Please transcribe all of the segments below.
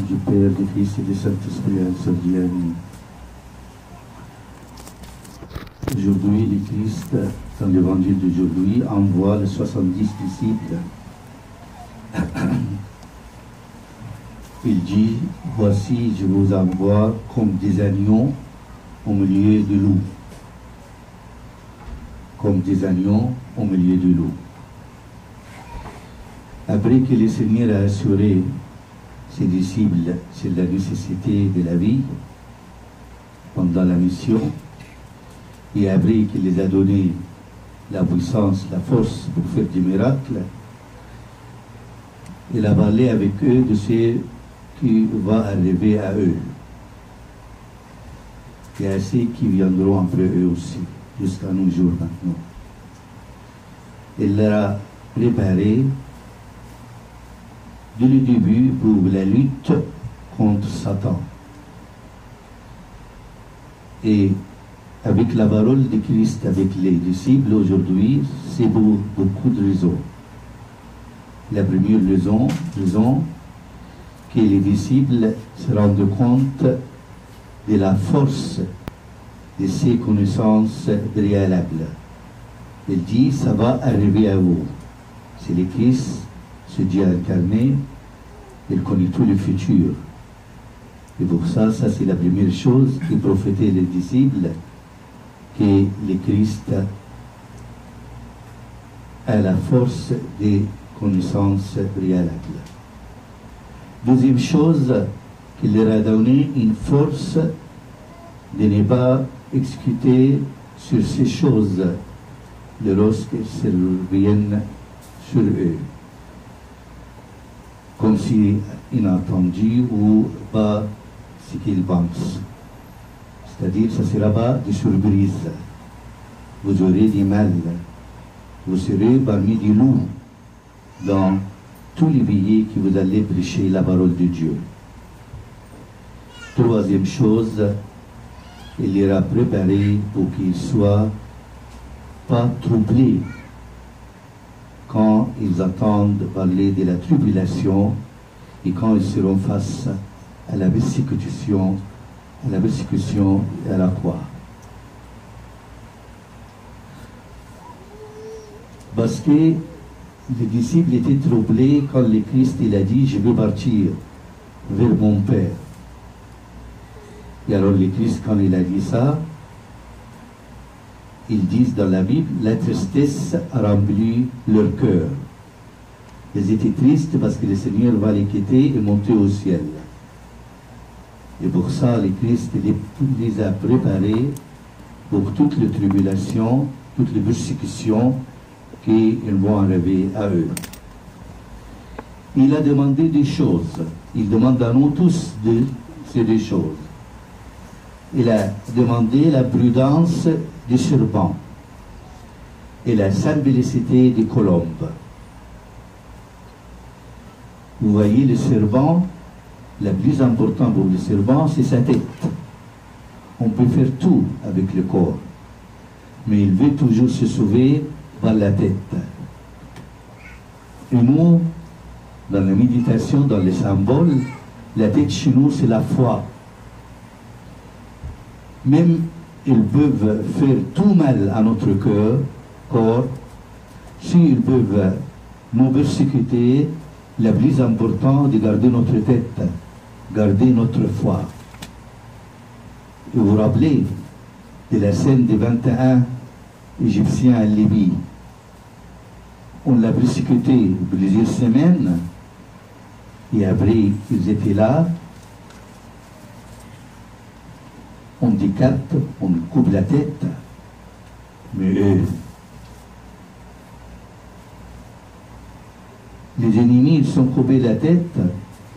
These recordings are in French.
du Père, du Fils et du Saint-Esprit, un seul Dieu. Amen. Aujourd'hui, le Christ, dans l'évangile d'aujourd'hui, envoie les 70 disciples. Il dit, voici, je vous envoie comme des agneaux au milieu de loups. Comme des agneaux au milieu de loups. Après que le Seigneur a assuré ses disciples sur la nécessité de la vie pendant la mission, et après qu'il les a donné la puissance, la force pour faire des miracles, il a parlé avec eux de ce qui va arriver à eux. Et à ceux qui viendront après eux aussi, jusqu'à nos jours maintenant. Il leur a préparé dès le début pour la lutte contre Satan. Et avec la parole de Christ, avec les disciples aujourd'hui, c'est pour beaucoup de raisons. La première raison, que les disciples se rendent compte de la force de ces connaissances préalables. Il dit, ça va arriver à vous. C'est le Christ, ce Dieu incarné, il connaît tout le futur. Et pour ça, c'est la première chose qui prophétaient les disciples, que le Christ a la force des connaissances préalables. Deuxième chose, qu'il leur a donné une force de ne pas exécuter sur ces choses lorsqu'elles surviennent sur eux, comme si inattendu ou pas ce qu'ils pensent. C'est-à-dire, ça ne sera pas de surprise. Vous aurez du mal. Vous serez parmi des loups dans tous les pays que vous allez prêcher la parole de Dieu. Troisième chose, il les a préparés pour qu'ils ne soient pas troublés quand ils attendent parler de la tribulation et quand ils seront face à la persécution et à la croix. Parce que les disciples étaient troublés quand le Christ il a dit, je vais partir vers mon Père. Et alors le Christ, quand il a dit ça, ils disent dans la Bible, la tristesse a rempli leur cœur. Ils étaient tristes parce que le Seigneur va les quitter et monter au ciel. Et pour ça, le Christ les a préparés pour toutes les tribulations, toutes les persécutions qui vont arriver à eux. Il a demandé des choses. Il demande à nous tous ces deux choses. Il a demandé la prudence des serpents et la simplicité des colombes. Vous voyez, le serpent, le plus important pour le serpent, c'est sa tête. On peut faire tout avec le corps, mais il veut toujours se sauver par la tête. Et nous, dans la méditation, dans les symboles, la tête chez nous, c'est la foi. Même ils peuvent faire tout mal à notre corps, s'ils peuvent nous persécuter, le plus important de garder notre tête, garder notre foi. Et vous vous rappelez de la scène des 21 Égyptiens en Libye. On l'a persécuté plusieurs semaines, et après ils étaient là, on décapite, on coupe la tête, mais eux, les ennemis, ils sont coupés la tête,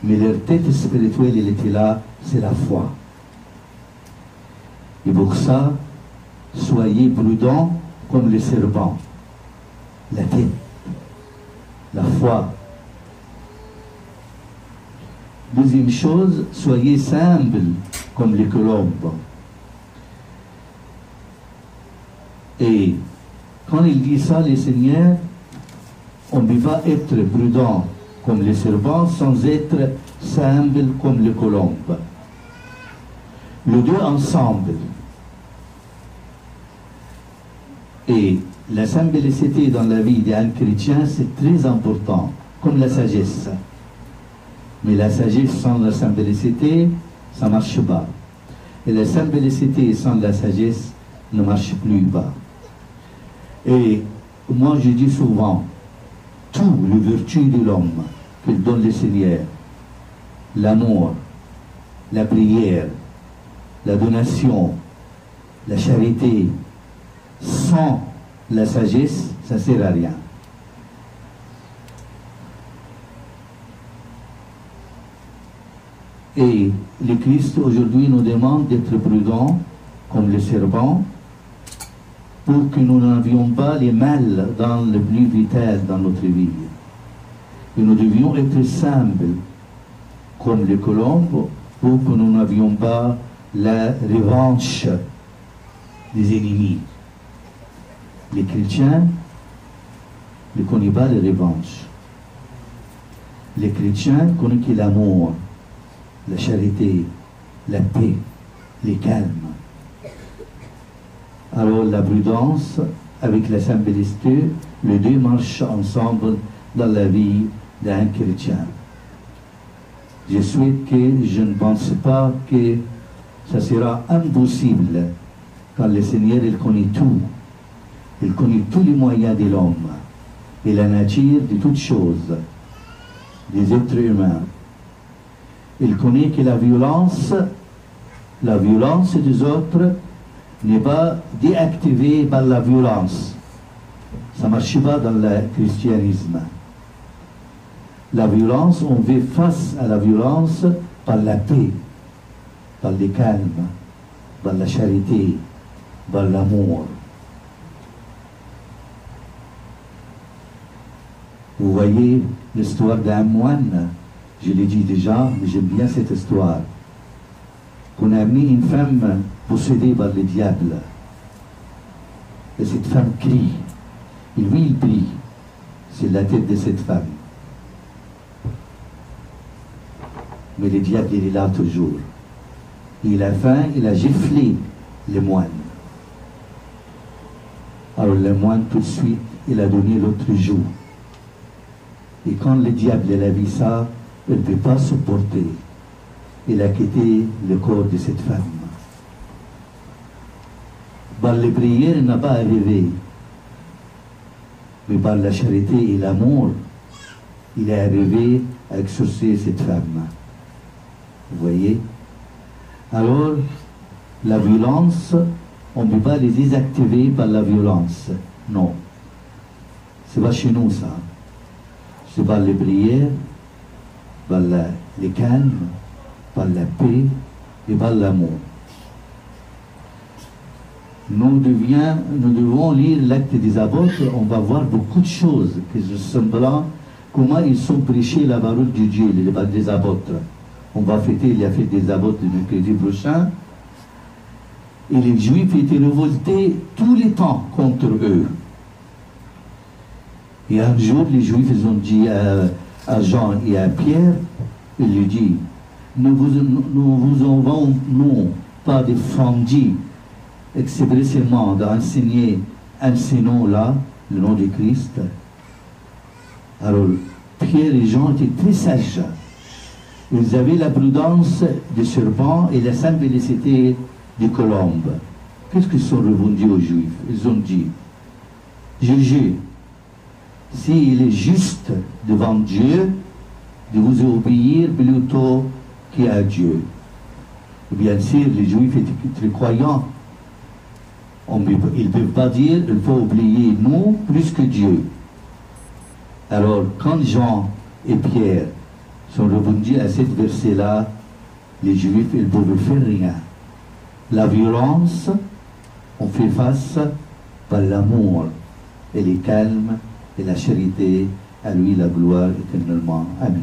mais leur tête spirituelle, elle était là, c'est la foi. Et pour ça, soyez prudents comme les serpents. La tête, la foi. Deuxième chose, soyez simples comme les colombes. Et quand il dit ça, les seigneurs, on ne peut pas être prudent comme le serpent, sans être simple comme le colombe. Les deux ensemble. Et la simplicité dans la vie d'un chrétien, c'est très important, comme la sagesse. Mais la sagesse sans la simplicité, ça ne marche pas. Et la simplicité sans la sagesse ne marche plus pas. Et moi, je dis souvent, toutes les vertus de l'homme que donne le Seigneur, l'amour, la prière, la donation, la charité, sans la sagesse, ça ne sert à rien. Et le Christ aujourd'hui nous demande d'être prudents comme le serpent pour que nous n'avions pas les mal dans le plus vital dans notre vie. Et nous devions être simples comme les colombes pour que nous n'avions pas la revanche des ennemis. Les chrétiens ne connaissent pas la revanche. Les chrétiens connaissent que l'amour, la charité, la paix, le calme. Alors la prudence avec la simplicité, les deux marchent ensemble dans la vie d'un chrétien. Je souhaite que je ne pense pas que ça sera impossible quand le Seigneur il connaît tout. Il connaît tous les moyens de l'homme et la nature de toutes choses, des êtres humains. Il connaît que la violence des autres n'est pas déactivée par la violence. Ça ne marche pas dans le christianisme. La violence, on fait face à la violence par la paix, par le calme, par la charité, par l'amour. Vous voyez l'histoire d'un moine, je l'ai dit déjà, mais j'aime bien cette histoire, qu'on a mis une femme possédée par le diable. Et cette femme crie. Et lui, il prie. C'est la tête de cette femme. Mais le diable, il est là toujours. Et à la fin, il a giflé le moine. Alors le moine, tout de suite, il a donné l'autre joue. Et quand le diable il a vu ça, il ne peut pas supporter. Il a quitté le corps de cette femme. Par les prières, il n'a pas arrivé. Mais par la charité et l'amour, il est arrivé à exaucer cette femme. Vous voyez? Alors, la violence, on ne peut pas les désactiver par la violence. Non. C'est pas chez nous, ça. C'est par les prières, par le calme, par la paix et par l'amour. Nous devons lire l'acte des apôtres, on va voir beaucoup de choses qui se semblent, comment ils sont prêchés la parole de Dieu, les apôtres. On va fêter la fête des apôtres le mercredi prochain. Et les Juifs étaient révoltés tous les temps contre eux. Et un jour, les Juifs ils ont dit à Jean et à Pierre, ils lui disent, nous vous avons pas défendu expressément d'enseigner un nom là, le nom de Christ. Alors, Pierre et Jean étaient très sages. Ils avaient la prudence du serpent et la simplicité du colombe. Qu'est-ce qu'ils sont répondus aux Juifs? Ils ont dit, jugez, s'il est juste devant Dieu, de vous obéir plutôt qu'à Dieu. Et bien sûr, les Juifs étaient très croyants. Ils ne peuvent pas dire il faut oublier nous plus que Dieu. Alors, quand Jean et Pierre sont répondus à cette verset-là, les Juifs, ils ne pouvaient faire rien. La violence, on fait face par l'amour et le calme et la charité. À lui la gloire éternellement. Amen.